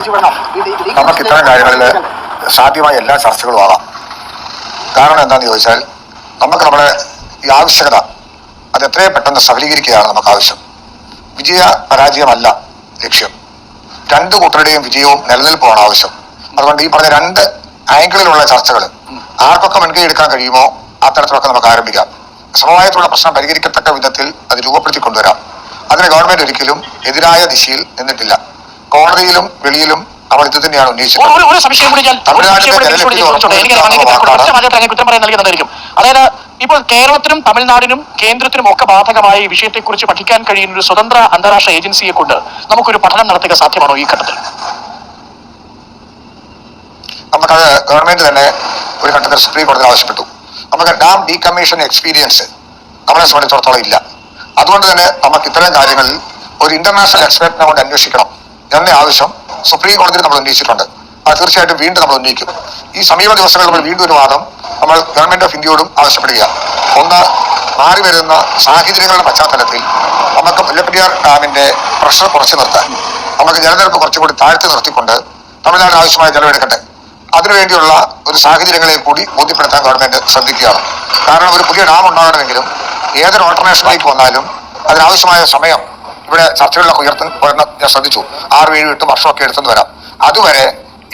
നമുക്ക് ഇത്തരം കാര്യങ്ങളിൽ സാധ്യമായ എല്ലാ ചർച്ചകളും ആകാം. കാരണം എന്താണെന്ന് ചോദിച്ചാൽ നമുക്ക് നമ്മുടെ ഈ ആവശ്യകത അത് എത്രയും പെട്ടെന്ന് സഫലീകരിക്കുകയാണ് നമുക്ക് ആവശ്യം. വിജയ പരാജയമല്ല ലക്ഷ്യം. രണ്ടു കൂട്ടരുടെയും വിജയവും നിലനിൽപ്പുമാണ് ആവശ്യം. അതുകൊണ്ട് ഈ പറഞ്ഞ രണ്ട് ആംഗിളിലുള്ള ചർച്ചകൾ ആർക്കൊക്കെ മുൻകൈ എടുക്കാൻ കഴിയുമോ അത്തരത്തിലൊക്കെ നമുക്ക് ആരംഭിക്കാം. സമവായത്തിലുള്ള പ്രശ്നം പരിഹരിക്കത്തക്ക വിധത്തിൽ അത് രൂപപ്പെടുത്തി കൊണ്ടുവരാം. അതിന് ഗവൺമെന്റ് ഒരിക്കലും എതിരായ ദിശയിൽ നിന്നിട്ടില്ല. കോടതിയിലും വെളിയിലും അവർ ഇത് തന്നെയാണ് ഉന്നയിച്ചിട്ടുള്ളത്. അതായത് ഇപ്പോൾ കേരളത്തിനും തമിഴ്നാടിനും കേന്ദ്രത്തിനും ഒക്കെ ബാധകമായ ഈ വിഷയത്തെക്കുറിച്ച് പഠിക്കാൻ കഴിയുന്ന ഒരു സ്വതന്ത്ര അന്താരാഷ്ട്ര ഏജൻസിയെ കൊണ്ട് നമുക്കൊരു പഠനം നടത്തുക സാധ്യമാണോ ഈ ഘട്ടത്തിൽ? നമുക്കത് ഗവൺമെന്റ് തന്നെ ഒരു ഘട്ടത്തിൽ സുപ്രീം കോടതി ആവശ്യപ്പെട്ടു. നമുക്ക് ഡാം ഡീകമ്മീഷൻ എക്സ്പീരിയൻസ് നമ്മളെ സംബന്ധിച്ചിടത്തോളം ഇല്ല. അതുകൊണ്ട് തന്നെ നമുക്ക് ഇത്തരം കാര്യങ്ങളിൽ ഒരു ഇന്റർനാഷണൽ എക്സ്പെർട്ടിനെ കൊണ്ട് അന്വേഷിക്കണം എന്ന ആവശ്യം സുപ്രീം കോടതിയിൽ നമ്മൾ ഉന്നയിച്ചിട്ടുണ്ട്. അത് തീർച്ചയായിട്ടും വീണ്ടും നമ്മൾ ഉന്നയിക്കും. ഈ സമീപ ദിവസങ്ങളിൽ നമ്മൾ വീണ്ടും ഒരു വാദം നമ്മൾ ഗവൺമെന്റ് ഓഫ് ഇന്ത്യയോടും ആവശ്യപ്പെടുക. ഒന്ന്, മാറി വരുന്ന സാഹചര്യങ്ങളുടെ പശ്ചാത്തലത്തിൽ നമുക്ക് മുല്ലപ്പെരിയാർ ഡാമിന്റെ പ്രഷർ കുറച്ച് നിർത്താൻ, നമുക്ക് ജലനിരപ്പ് കുറച്ചുകൂടി താഴ്ത്തി നിർത്തിക്കൊണ്ട് തമിഴ്നാടിന് ആവശ്യമായ ജലം എടുക്കട്ടെ, അതിനുവേണ്ടിയുള്ള ഒരു സാഹചര്യങ്ങളെ കൂടി ബോധ്യപ്പെടുത്താൻ ഗവൺമെന്റ് ശ്രദ്ധിക്കുകയാണ്. കാരണം ഒരു പുതിയ ഡാം ഉണ്ടാകണമെങ്കിലും ഏതൊരു ഓൾട്ടർനേഷനിലേക്ക് വന്നാലും അതിനാവശ്യമായ സമയം ഇവിടെ ചർച്ചകളിലൊക്കെ ഉയർന്ന് ഞാൻ ശ്രദ്ധിച്ചു. 6, 7, 8 വർഷമൊക്കെ എടുത്തെന്ന് വരാം. അതുവരെ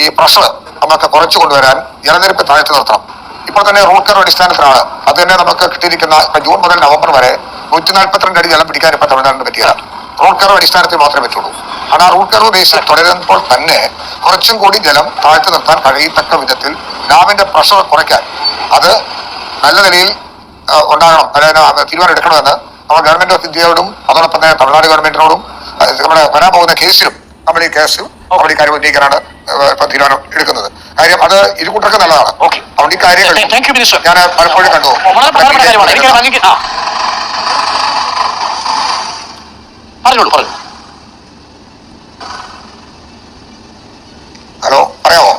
ഈ പ്രഷർ നമുക്ക് കുറച്ചു കൊണ്ടുവരാൻ ജലനിരപ്പ് താഴ്ത്തി നിർത്തണം. ഇപ്പോൾ തന്നെ റൂട്ട് കർവ് അടിസ്ഥാനത്തിലാണ് അത് തന്നെ നമുക്ക് കിട്ടിയിരിക്കുന്ന ജൂൺ മുതൽ നവംബർ വരെ 142 അടി ജലം പിടിക്കാൻ ഇപ്പൊ തമിഴ്നാടിന് പറ്റിയ റൂട്ട് കർവ് അടിസ്ഥാനത്തിൽ മാത്രമേ പറ്റുള്ളൂ. ആ റൂട്ട് കർവ് ബേസിൽ തുടരുമ്പോൾ തന്നെ കുറച്ചും കൂടി ജലം താഴ്ത്തി നിർത്താൻ കഴിയത്തക്ക വിധത്തിൽ ഡാമിന്റെ പ്രഷർ കുറയ്ക്കാൻ അത് നല്ല നിലയിൽ ഉണ്ടാകണം, അതായത് തീരുമാനം എടുക്കണമെന്ന് നമ്മൾ ഗവൺമെന്റ് ഓഫ് ഇന്ത്യയോടും അതോടൊപ്പം തന്നെ തമിഴ്നാട് ഗവൺമെന്റിനോടും നമ്മുടെ വരാൻ പോകുന്ന കേസിലും നമ്മൾ ഈ കാര്യം ഉന്നയിക്കാനാണ് ഇപ്പൊ തീരുമാനം എടുക്കുന്നത്. കാര്യം അത് ഇരുകൂട്ടർക്ക് നല്ലതാണ്. അതുകൊണ്ട് ഈ കാര്യങ്ങൾ ഞാൻ പലപ്പോഴും കണ്ടു. ഹലോ, പറയാമോ?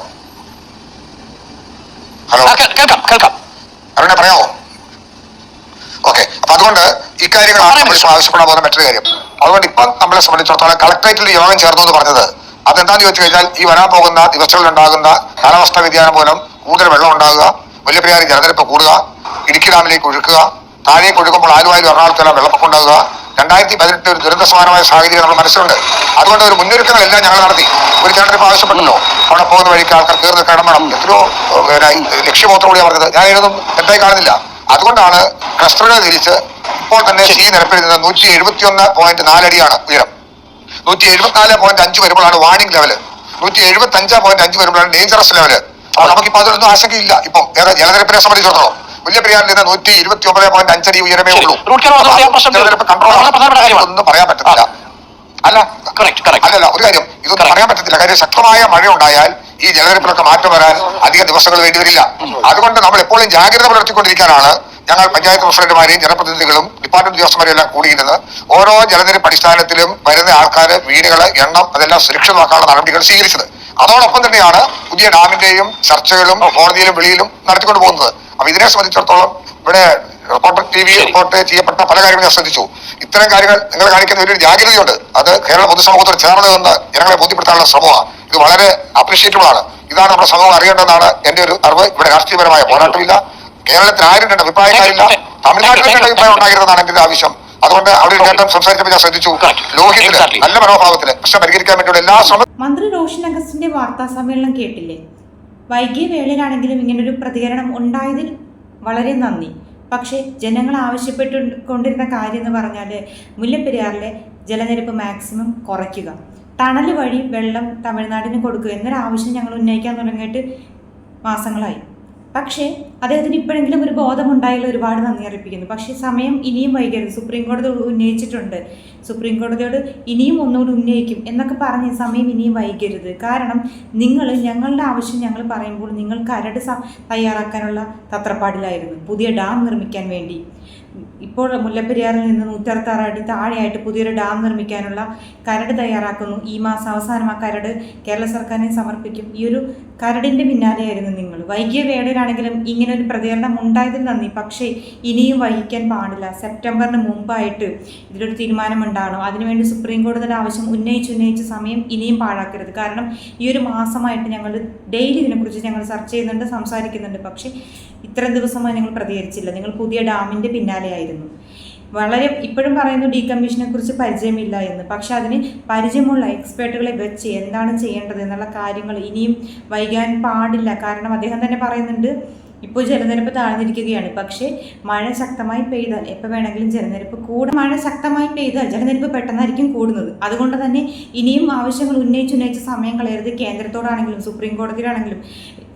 ഹലോ, അരുണെ പറയാമോ? ഓക്കെ. അപ്പൊ അതുകൊണ്ട് ഇക്കാര്യങ്ങളാണ് നമ്മൾ ആവശ്യപ്പെടാൻ പോകുന്ന മറ്റൊരു കാര്യം. അതുകൊണ്ട് ഇപ്പം നമ്മളെ സംബന്ധിച്ചിടത്തോളം കളക്ടറേറ്റിൽ യോഗം ചേർന്നു എന്ന് പറഞ്ഞത് അതെന്താന്ന് ചോദിച്ചു കഴിഞ്ഞാൽ ഈ വരാൻ പോകുന്ന ദിവസങ്ങളിൽ ഉണ്ടാകുന്ന കാലാവസ്ഥാ വ്യതിയാനം മൂലം കൂടുതൽ വെള്ളം ഉണ്ടാകുക, മുല്ലപ്പെരിയാർ ജലനിരപ്പ് കൂടുക, ഇടുക്കി ഡാമിലേക്ക് ഒഴുക്കുക, താഴേക്ക് ഒഴുകുമ്പോൾ ആലുവായാലും എറണാകുളത്തെല്ലാം വെള്ളപ്പൊക്കം ഉണ്ടാകുക, 2018 ഒരു ദുരന്ത സമാനമായ സാഹചര്യം നമ്മൾ മനസ്സിലുണ്ട്. അതുകൊണ്ട് ഒരു മുന്നൊരുക്കങ്ങളെല്ലാം ഞങ്ങൾ നടത്തി. ഒരു ജലനിരപ്പ് ആവശ്യപ്പെട്ടല്ലോ, അവിടെ പോകുന്ന വഴിക്ക് ആൾക്കാർ കയറുന്ന കിടമണം എത്രയോ ലക്ഷ്യബോധത്തോടെയാണ് പറഞ്ഞത്. ഞാൻ ഇതൊന്നും തെറ്റായി കാണുന്നില്ല. അതുകൊണ്ടാണ് ക്ലസ്റ്ററുകൾ തിരിച്ച് ഇപ്പോൾ തന്നെ സി നിരപ്പിൽ നിന്ന് 171.4 അടിയാണ് ഉയരം. 174.5 വരുമ്പോഴാണ് വാർണിംഗ് ലെവല്, 175.5 വരുമ്പോഴാണ് ഡേഞ്ചറസ് ലെവല്. അപ്പൊ നമുക്കിപ്പോ അതിലൊന്നും ആശങ്കയില്ല. ഇപ്പം ജലനിരപ്പിനെ സംബന്ധിച്ചിടത്തോളം മുല്ലപ്പെരിയാറിൽ നിന്ന് 129.5 അടി ഉയരമേ ഉള്ളൂ. ഒന്നും പറയാൻ പറ്റത്തില്ല. അല്ലല്ല, ഒരു കാര്യം ഇതൊന്നും പറയാൻ പറ്റത്തില്ല. കാര്യം ശക്തമായ മഴ ഉണ്ടായാൽ ഈ ജലനിരപ്പിലൊക്കെ മാറ്റം വരാൻ അധിക ദിവസങ്ങൾ വേണ്ടിവരില്ല. അതുകൊണ്ട് നമ്മൾ എപ്പോഴും ജാഗ്രത പുലർത്തിക്കൊണ്ടിരിക്കാനാണ് ഞങ്ങൾ പഞ്ചായത്ത് പ്രസിഡന്റുമാരെയും ജനപ്രതിനിധികളും ഡിപ്പാർട്ട്മെന്റ് ഉദ്യോഗസ്ഥന്മാരും എല്ലാം കൂടിയിരുന്നത്. ഓരോ ജലനിരപ്പ് അടിസ്ഥാനത്തിലും വരുന്ന ആൾക്കാർ, വീടുകൾ, എണ്ണം അതെല്ലാം സുരക്ഷിതമാക്കാനുള്ള നടപടികൾ സ്വീകരിച്ചത്. അതോടൊപ്പം തന്നെയാണ് പുതിയ ഡാമിന്റെയും ചർച്ചകളും കോടതിയിലും വെളിയിലും നടത്തിക്കൊണ്ട് പോകുന്നത്. അപ്പൊ ഇതിനെ സംബന്ധിച്ചിടത്തോളം ഇവിടെ റിപ്പോർട്ടർ TV റിപ്പോർട്ട് ചെയ്യപ്പെട്ട പല കാര്യങ്ങളും ഞാൻ ശ്രദ്ധിച്ചു. ഇത്തരം കാര്യങ്ങൾ നിങ്ങൾ കാണിക്കുന്ന വലിയൊരു ജാഗ്രതയുണ്ട്. അത് കേരള പൊതുസമൂഹത്തോട് ചേർന്ന് നിന്ന് ജനങ്ങളെ ബോധ്യപ്പെടുത്താനുള്ള ശ്രമമാണ്. ഇത് വളരെ അപ്രീഷിയേറ്റബിൾ ആണ്. ഇതാണ് നമ്മുടെ സമൂഹം അറിയേണ്ടതെന്നാണ് എന്റെ ഒരു അറിവ്. ഇവിടെ രാഷ്ട്രീയപരമായ പോരാട്ടമില്ല. കേരളത്തിൽ ആരും രണ്ട് അഭിപ്രായക്കാരില്ല. തമിഴ്നാട്ടിൽ രണ്ട് അഭിപ്രായം ഉണ്ടായിരുന്നതാണ് എന്റെ ആവശ്യം. അതുകൊണ്ട് അവിടെ നേട്ടം സംസാരിച്ചപ്പോൾ ഞാൻ ശ്രദ്ധിച്ചു. ലോഹിതത്തില് നല്ല മനോഭാവത്തില് പ്രശ്നം പരിഹരിക്കാൻ വേണ്ടിയുള്ള എല്ലാ ശ്രമം. മന്ത്രി റോഷൻ അഗസ്റ്റിന്റെ വാർത്താ സമ്മേളനം കേട്ടില്ലേ? വൈകിയ വേളയിലാണെങ്കിലും ഇങ്ങനൊരു പ്രതികരണം ഉണ്ടായതിൽ വളരെ നന്ദി. പക്ഷേ ജനങ്ങൾ ആവശ്യപ്പെട്ടുകൊണ്ടിരുന്ന കാര്യം എന്ന് പറഞ്ഞാൽ മുല്ലപ്പെരിയാറിലെ ജലനിരപ്പ് മാക്സിമം കുറയ്ക്കുക, ടണൽ വഴി വെള്ളം തമിഴ്നാടിന് കൊടുക്കുക എന്നൊരാവശ്യം ഞങ്ങൾ ഉന്നയിക്കാൻ തുടങ്ങിയിട്ട് മാസങ്ങളായി. പക്ഷേ അദ്ദേഹത്തിന് ഇപ്പോഴെങ്കിലും ഒരു ബോധമുണ്ടായാലും ഒരുപാട് നന്ദി അറിയിപ്പിക്കുന്നു. പക്ഷേ സമയം ഇനിയും വൈകരുത്. സുപ്രീം കോടതി ഉന്നയിച്ചിട്ടുണ്ട്, സുപ്രീം കോടതിയോട് ഇനിയും ഒന്നുകൂടി ഉന്നയിക്കും എന്നൊക്കെ പറഞ്ഞ് സമയം ഇനിയും വൈകരുത്. കാരണം നിങ്ങൾ ഞങ്ങളുടെ ആവശ്യം ഞങ്ങൾ പറയുമ്പോൾ നിങ്ങൾ കരട് തയ്യാറാക്കാനുള്ള തത്രപ്പാടിലായിരുന്നു പുതിയ ഡാം നിർമ്മിക്കാൻ വേണ്ടി. ഇപ്പോൾ മുല്ലപ്പെരിയാറിൽ നിന്ന് 166 അടി താഴെയായിട്ട് പുതിയൊരു ഡാം നിർമ്മിക്കാനുള്ള കരട് തയ്യാറാക്കുന്നു. ഈ മാസം അവസാനം ആ കരട് കേരള സർക്കാരിനെ സമർപ്പിക്കും. ഈ ഒരു കരടിൻ്റെ പിന്നാലെയായിരുന്നു നിങ്ങൾ. വൈകിയ വേളയിലാണെങ്കിലും ഇങ്ങനെ ഒരു പ്രതികരണം ഉണ്ടായതിൽ നന്ദി. പക്ഷേ ഇനിയും വൈകിക്കാൻ പാടില്ല. സെപ്റ്റംബറിന് മുമ്പായിട്ട് ഇതിലൊരു തീരുമാനം ഉണ്ടാകണം. അതിനുവേണ്ടി സുപ്രീം കോടതിയുടെ ആവശ്യം ഉന്നയിച്ച് സമയം ഇനിയും പാഴാക്കരുത്. കാരണം ഈ ഒരു മാസമായിട്ട് ഞങ്ങൾ ഡെയിലി ഇതിനെക്കുറിച്ച് ഞങ്ങൾ ചർച്ച ചെയ്യുന്നുണ്ട്, സംസാരിക്കുന്നുണ്ട്. പക്ഷേ ഇത്രയും ദിവസമായി നിങ്ങൾ പ്രതികരിച്ചില്ല. നിങ്ങൾ പുതിയ ഡാമിൻ്റെ പിന്നാലെയായിരുന്നു. വളരെ ഇപ്പോഴും പറയുന്നു ഡീകമ്മീഷനെ കുറിച്ച് പരിചയമില്ല എന്ന്. പക്ഷെ അതിന് പരിചയമുള്ള എക്സ്പേർട്ടുകളെ വെച്ച് എന്താണ് ചെയ്യേണ്ടത് എന്നുള്ള കാര്യങ്ങൾ ഇനിയും വൈകാൻ പാടില്ല. കാരണം അദ്ദേഹം തന്നെ പറയുന്നുണ്ട് ഇപ്പോൾ ജലനിരപ്പ് താഴ്ന്നിരിക്കുകയാണ്. പക്ഷേ മഴ ശക്തമായി പെയ്താൽ എപ്പോൾ വേണമെങ്കിലും ജലനിരപ്പ് കൂടും. മഴ ശക്തമായി പെയ്താൽ ജലനിരപ്പ് പെട്ടെന്നായിരിക്കും കൂടുന്നത്. അതുകൊണ്ട് തന്നെ ഇനിയും ആവശ്യങ്ങൾ ഉന്നയിച്ച് സമയം കളയരുത്. കേന്ദ്രത്തോടാണെങ്കിലും സുപ്രീം കോടതിയിലാണെങ്കിലും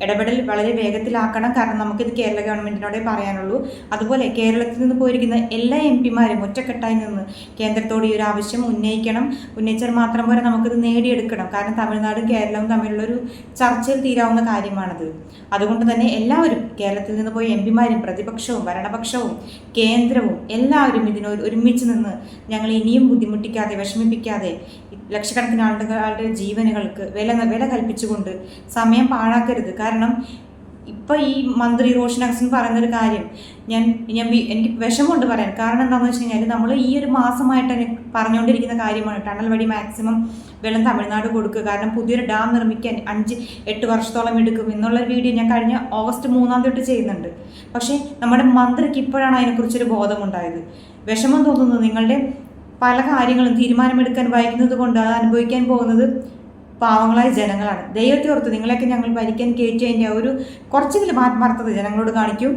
ഇടപെടൽ വളരെ വേഗത്തിലാക്കണം. കാരണം നമുക്കിത് കേരള ഗവൺമെൻറ്റിനോടേ പറയാനുള്ളൂ. അതുപോലെ കേരളത്തിൽ നിന്ന് പോയിരിക്കുന്ന എല്ലാ MP-മാരും ഒറ്റക്കെട്ടായി നിന്ന് കേന്ദ്രത്തോട് ഈ ഒരു ആവശ്യം ഉന്നയിച്ചാൽ മാത്രം പോരെ, നമുക്കിത് നേടിയെടുക്കണം. കാരണം തമിഴ്നാടും കേരളവും തമ്മിലുള്ളൊരു ചർച്ചയിൽ തീരാവുന്ന കാര്യമാണത്. അതുകൊണ്ട് തന്നെ എല്ലാവരും കേരളത്തിൽ നിന്ന് പോയ MP-മാരും പ്രതിപക്ഷവും ഭരണപക്ഷവും കേന്ദ്രവും എല്ലാവരും ഒരുമിച്ച് നിന്ന് ഞങ്ങൾ ഇനിയും ബുദ്ധിമുട്ടിക്കാതെ വിഷമിപ്പിക്കാതെ ലക്ഷക്കണക്കിന് ആളുകളുടെ ജീവനുകൾക്ക് വില കൽപ്പിച്ചുകൊണ്ട് സമയം പാഴാക്കരുത്. കാരണം ഇപ്പം ഈ മന്ത്രി റോഷൻ അഗസ്റ്റിൻ പറയുന്നൊരു കാര്യം എനിക്ക് വിഷമമുണ്ട് പറയാൻ. കാരണം എന്താണെന്ന് വെച്ച് കഴിഞ്ഞാൽ നമ്മൾ ഈ ഒരു മാസമായിട്ട് പറഞ്ഞുകൊണ്ടിരിക്കുന്ന കാര്യമാണ് ടണൽ വഴി മാക്സിമം വെള്ളം തമിഴ്നാട് കൊടുക്കുക. കാരണം പുതിയൊരു ഡാം നിർമ്മിക്കാൻ 5-8 വർഷത്തോളം എടുക്കും എന്നുള്ളൊരു വീഡിയോ ഞാൻ കഴിഞ്ഞ ഓഗസ്റ്റ് 3 തൊട്ട് ചെയ്യുന്നുണ്ട്. പക്ഷേ നമ്മുടെ മന്ത്രിക്ക് ഇപ്പോഴാണ് അതിനെക്കുറിച്ചൊരു ബോധമുണ്ടായത്. വിഷമം തോന്നുന്നു. നിങ്ങളുടെ പല കാര്യങ്ങളും തീരുമാനമെടുക്കാൻ വൈകുന്നത് കൊണ്ട് അത് അനുഭവിക്കാൻ പോകുന്നത് പാവങ്ങളായ ജനങ്ങളാണ്. ദൈവത്തെ ഓർത്ത് നിങ്ങളെയൊക്കെ ഞങ്ങൾ ഭരിക്കാൻ കയറ്റിയതിൻ്റെ ഒരു കുറച്ചെങ്കിലും ആത്മാർത്ഥത ജനങ്ങളോട് കാണിക്കും.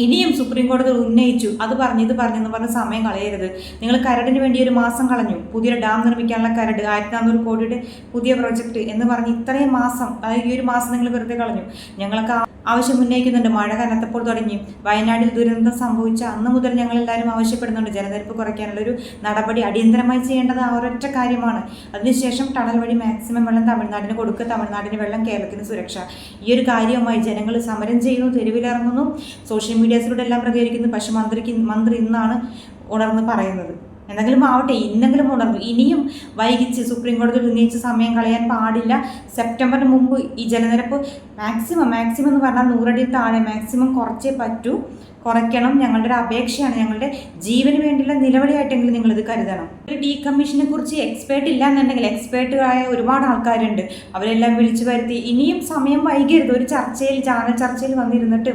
ഇനിയും സുപ്രീം കോടതി ഉന്നയിച്ചു അത് പറഞ്ഞു ഇത് പറഞ്ഞെന്ന് പറഞ്ഞ് സമയം കളയരുത്. നിങ്ങൾ കരടിന് വേണ്ടി ഒരു മാസം കളഞ്ഞു. പുതിയൊരു ഡാം നിർമ്മിക്കാനുള്ള കരട് 1400 കോടിയുടെ പുതിയ പ്രോജക്റ്റ് എന്ന് പറഞ്ഞ് ഇത്രയും മാസം, അതായത് ഈ ഒരു മാസം നിങ്ങൾ വെറുതെ കളഞ്ഞു. ഞങ്ങൾക്ക് ആവശ്യം ഉന്നയിക്കുന്നുണ്ട്. മഴ കനത്തപ്പോൾ തുടങ്ങി വയനാട്ടിൽ ദുരന്തം സംഭവിച്ച അന്ന് മുതൽ ഞങ്ങളെല്ലാവരും ആവശ്യപ്പെടുന്നുണ്ട് ജലനിരപ്പ് കുറയ്ക്കാനുള്ളൊരു നടപടി അടിയന്തരമായി ചെയ്യേണ്ടത് ആ ഒരൊറ്റ കാര്യമാണ്. അതിനുശേഷം ടണൽ വഴി മാക്സിമം വെള്ളം തമിഴ്നാടിന് കൊടുക്കുക, തമിഴ്നാടിന് വെള്ളം, കേരളത്തിന് സുരക്ഷ. ഈ ഒരു കാര്യവുമായി ജനങ്ങൾ സമരം ചെയ്യുന്നു, തെരുവിലിറങ്ങുന്നു, സോഷ്യൽ മീഡിയാസിലൂടെ എല്ലാം പ്രതികരിക്കുന്നു. പക്ഷെ മന്ത്രി ഇന്നാണ് ഉണർന്ന് പറയുന്നത്. എന്തെങ്കിലും ആവട്ടെ, ഇന്നെങ്കിലും ഉണർന്നു. ഇനിയും വൈകിച്ച് സുപ്രീം കോടതിയിൽ ഉന്നയിച്ച് സമയം കളയാൻ പാടില്ല. സെപ്റ്റംബറിന് മുമ്പ് ഈ ജലനിരപ്പ് മാക്സിമം എന്ന് പറഞ്ഞാൽ 100 അടി താഴെ മാക്സിമം കുറച്ചേ പറ്റൂ. കുറയ്ക്കണം. ഞങ്ങളുടെ ഒരു അപേക്ഷയാണ്. ഞങ്ങളുടെ ജീവന് വേണ്ടിയുള്ള നിലവിളിയായിട്ടെങ്കിലും നിങ്ങളിത് കരുതണം. ഒരു ഡീകമ്മീഷനെ കുറിച്ച് എക്സ്പേർട്ട് ഇല്ല എന്നുണ്ടെങ്കിൽ എക്സ്പേർട്ടായ ഒരുപാട് ആൾക്കാരുണ്ട്. അവരെല്ലാം വിളിച്ചു വരുത്തി ഇനിയും സമയം വൈകരുത്. ഒരു ചാനൽ ചർച്ചയിൽ വന്നിരുന്നിട്ട്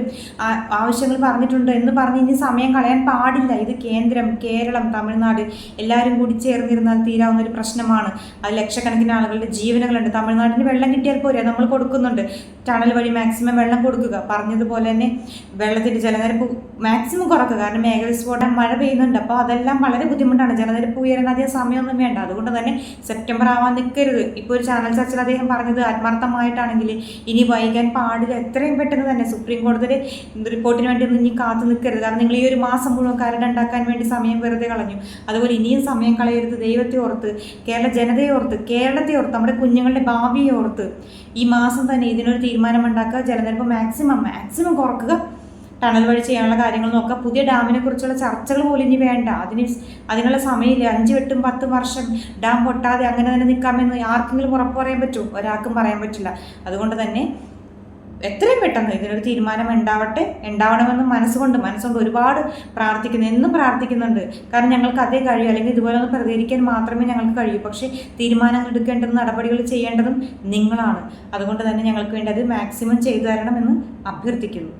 ആവശ്യങ്ങൾ പറഞ്ഞിട്ടുണ്ട് എന്ന് പറഞ്ഞ് ഇനി സമയം കളയാൻ പാടില്ല. ഇത് കേന്ദ്രം, കേരളം, തമിഴ്നാട് എല്ലാവരും കൂടി ചേർന്നിരുന്നാൽ തീരാവുന്ന ഒരു പ്രശ്നമാണ്. അത് ലക്ഷക്കണക്കിന് ആളുകളുടെ ജീവനുകളുണ്ട്. തമിഴ്നാടിന് വെള്ളം കിട്ടിയാൽ പോരെ, നമ്മൾ കൊടുക്കുന്നുണ്ട്. ടണൽ വഴി മാക്സിമം വെള്ളം കൊടുക്കുക. പറഞ്ഞതുപോലെ തന്നെ വെള്ളത്തിൻ്റെ ജലനിരപ്പ് മാക്സിമം കുറക്കുക. കാരണം മേഘവിസ്ഫോടനം, മഴ പെയ്യുന്നുണ്ട്. അപ്പോൾ അതെല്ലാം വളരെ ബുദ്ധിമുട്ടാണ്. ജലനിരപ്പ് ഉയരാൻ അധികം സമയമൊന്നും വേണ്ട. അതുകൊണ്ട് തന്നെ സെപ്റ്റംബർ ആവാൻ നിൽക്കരുത്. ഇപ്പോൾ ഒരു ചാനൽ ചർച്ചയിൽ അദ്ദേഹം പറഞ്ഞത് ആത്മാർത്ഥമായിട്ടാണെങ്കിൽ ഇനി വൈകാൻ പാടില്ല. എത്രയും പെട്ടെന്ന് തന്നെ സുപ്രീം കോടതിയുടെ റിപ്പോർട്ടിന് വേണ്ടി ഒന്നും ഇനി കാത്തു നിൽക്കരുത്. കാരണം നിങ്ങൾ ഈ ഒരു മാസം മുഴുവൻ കരടുണ്ടാക്കാൻ വേണ്ടി സമയം വെറുതെ കളഞ്ഞു. അതുപോലെ ഇനിയും സമയം കളയരുത്. ദൈവത്തെ ഓർത്ത്, കേരള ജനതയെ ഓർത്ത്, കേരളത്തെ ഓർത്ത്, നമ്മുടെ കുഞ്ഞുങ്ങളുടെ ഭാവിയെ ഓർത്ത് ഈ മാസം തന്നെ ഇതിനൊരു തീരുമാനമുണ്ടാക്കുക. ജലനിരപ്പ് മാക്സിമം കുറക്കുക. ടണൽ വഴി ചെയ്യാനുള്ള കാര്യങ്ങൾ നോക്കുക. പുതിയ ഡാമിനെ കുറിച്ചുള്ള ചർച്ചകൾ പോലും ഇനി വേണ്ട. അതിനുള്ള സമയമില്ല. 5-10 വർഷം ഡാം പൊട്ടാതെ അങ്ങനെ തന്നെ നിൽക്കാമെന്ന് ആർക്കെങ്കിലും ഉറപ്പ് പറയാൻ പറ്റുമോ? ഒരാൾക്കും പറയാൻ പറ്റില്ല. അതുകൊണ്ട് തന്നെ എത്രയും പെട്ടെന്ന് ഇതിനൊരു തീരുമാനം ഉണ്ടാവണമെന്ന് മനസ്സുകൊണ്ട് ഒരുപാട് പ്രാർത്ഥിക്കുന്നു. എന്നും പ്രാർത്ഥിക്കുന്നുണ്ട്. കാരണം ഞങ്ങൾക്ക് അതേ കഴിയൂ. അല്ലെങ്കിൽ ഇതുപോലെ ഒന്ന് പ്രതികരിക്കാൻ മാത്രമേ ഞങ്ങൾക്ക് കഴിയൂ. പക്ഷേ തീരുമാനങ്ങൾ എടുക്കേണ്ടതും നടപടികൾ ചെയ്യേണ്ടതും നിങ്ങളാണ്. അതുകൊണ്ട് തന്നെ ഞങ്ങൾക്ക് വേണ്ടി അത് മാക്സിമം ചെയ്തു തരണമെന്ന് അഭ്യർത്ഥിക്കുന്നു.